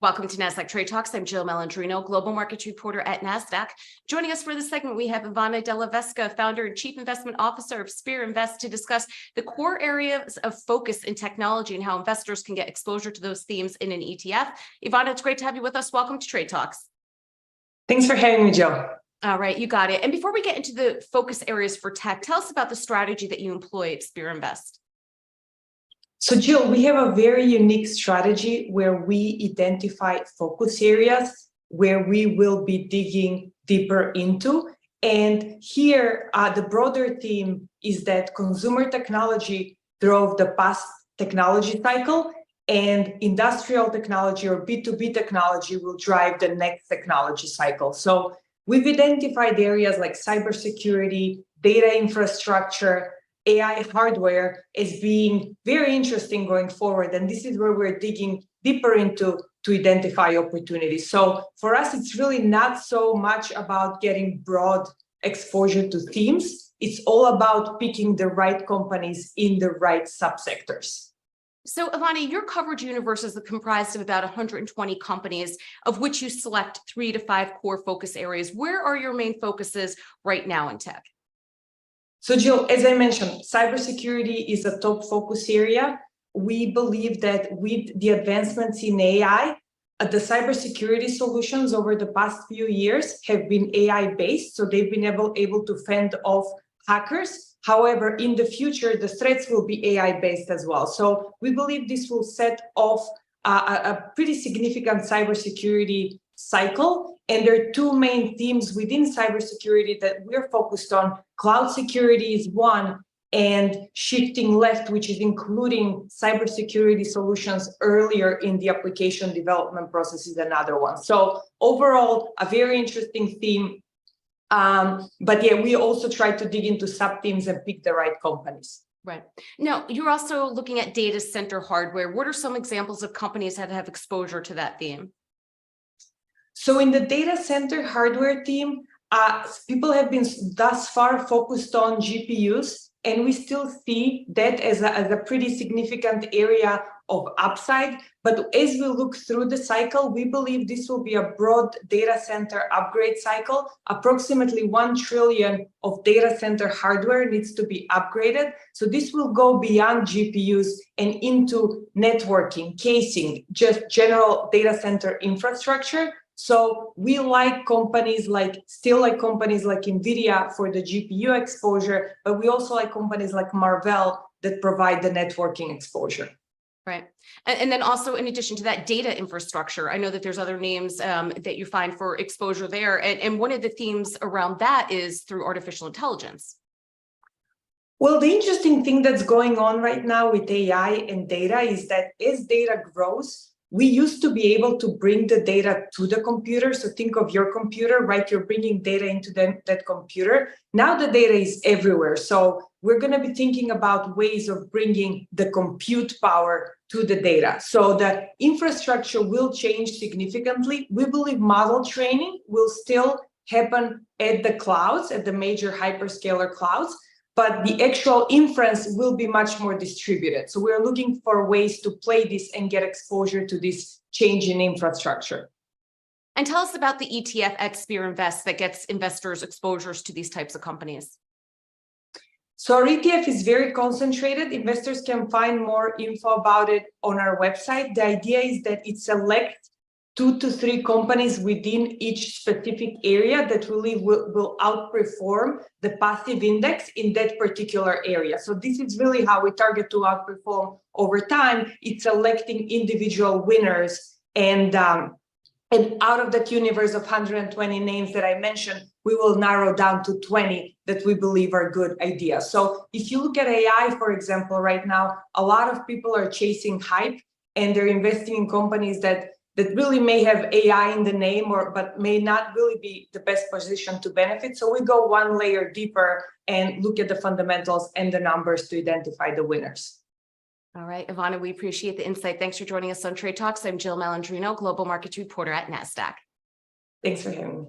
Welcome to Nasdaq Trade Talks. I'm Jill Malandrino, Global Markets Reporter at Nasdaq. Joining us for this segment, we have Ivana Delevska, Founder and Chief Investment Officer of Spear Invest, to discuss the core areas of focus in technology and how investors can get exposure to those themes in an ETF. Ivana, it's great to have you with us. Welcome to Trade Talks. Thanks for having me, Jill. All right, you got it. And before we get into the focus areas for tech, tell us about the strategy that you employ at Spear Invest. So, Jill, we have a very unique strategy where we identify focus areas where we will be digging deeper into. And here, the broader theme is that consumer technology drove the past technology cycle, and industrial technology or B2B technology will drive the next technology cycle. So we've identified areas like cybersecurity, data infrastructure, AI hardware as being very interesting going forward. And this is where we're digging deeper into to identify opportunities. So for us, it's really not so much about getting broad exposure to themes. It's all about picking the right companies in the right subsectors. So Ivana, your coverage universe is comprised of about 120 companies, of which you select 3 to 5 core focus areas. Where are your main focuses right now in tech? So, Jill, as I mentioned, cybersecurity is a top focus area. We believe that with the advancements in AI, the cybersecurity solutions over the past few years have been AI-based, so they've been able to fend off hackers. However, in the future, the threats will be AI-based as well. So we believe this will set off a pretty significant cybersecurity cycle. And there are 2 main themes within cybersecurity that we're focused on. Cloud security is one, and shifting left, which is including cybersecurity solutions earlier in the application development process, is another one. So overall, a very interesting theme. But yeah, we also try to dig into sub-themes and pick the right companies. Right. Now, you're also looking at data center hardware. What are some examples of companies that have exposure to that theme? So in the data center hardware theme, people have been thus far focused on GPUs, and we still see that as a pretty significant area of upside. But as we look through the cycle, we believe this will be a broad data center upgrade cycle. Approximately 1 trillion of data center hardware needs to be upgraded. So this will go beyond GPUs and into networking, casing, just general data center infrastructure. So we like companies like NVIDIA for the GPU exposure, but we also like companies like Marvell that provide the networking exposure. Right. And then also, in addition to that, data infrastructure. I know that there's other names that you find for exposure there. And one of the themes around that is through artificial intelligence. Well, the interesting thing that's going on right now with AI and data is that as data grows, we used to be able to bring the data to the computer. So think of your computer, right? You're bringing data into that computer. Now the data is everywhere. So we're going to be thinking about ways of bringing the compute power to the data. So the infrastructure will change significantly. We believe model training will still happen at the clouds, at the major hyperscaler clouds, but the actual inference will be much more distributed. So we're looking for ways to play this and get exposure to this change in infrastructure. And tell us about the ETF at Spear Invest that gets investors exposures to these types of companies. So our ETF is very concentrated. Investors can find more info about it on our website. The idea is that it selects 2 to 3 companies within each specific area that really will outperform the passive index in that particular area. So this is really how we target to outperform over time. It's selecting individual winners, and out of that universe of 120 names that I mentioned, we will narrow down to 20 that we believe are good ideas. So if you look at AI, for example, right now, a lot of people are chasing hype, and they're investing in companies that really may have AI in the name, but may not really be the best position to benefit. So we go 1 layer deeper and look at the fundamentals and the numbers to identify the winners. All right, Ivana, we appreciate the insight. Thanks for joining us on Trade Talks. I'm Jill Malandrino, Global Markets Reporter at Nasdaq. Thanks for having me.